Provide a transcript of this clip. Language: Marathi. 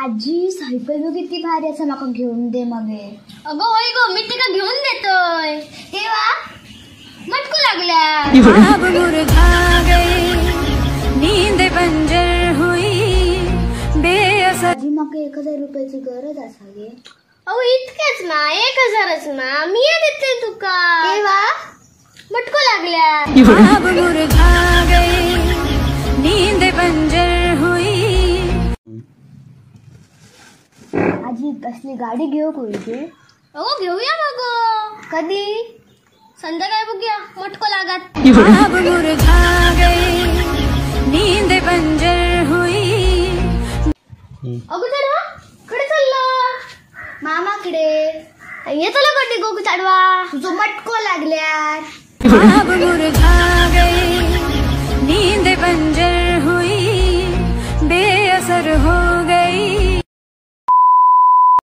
आजी सायकल बघ किती भारी असं माका घेऊन दे मगे. अगं होय गो मी तिका घेऊन देतोय. तेव्हा मटकू लागल्या. अब मुरझा गई नींद बंजर हुई बेअसर. आजी माका 1000 रुपयाची गरज असा गे. अहो इतकेच ना 1000च ना मी देते तुका. तेव्हा मटकू लागल्या. अब मुरझा गई नींद बंजर हुई. आजी कसली गाडी घेऊ कोणती. अगो घेऊया मग. कधी. संध्याकाळी बघूया मटको लागत. अब मुरझा गई नींद बंजर हुई. अगो जरा कडे चाललो. मामाकडे. येतो ना कधी गोकू चाडवा. तुझं मटको लागल्यार. अब मुरझा गई नींद बंजर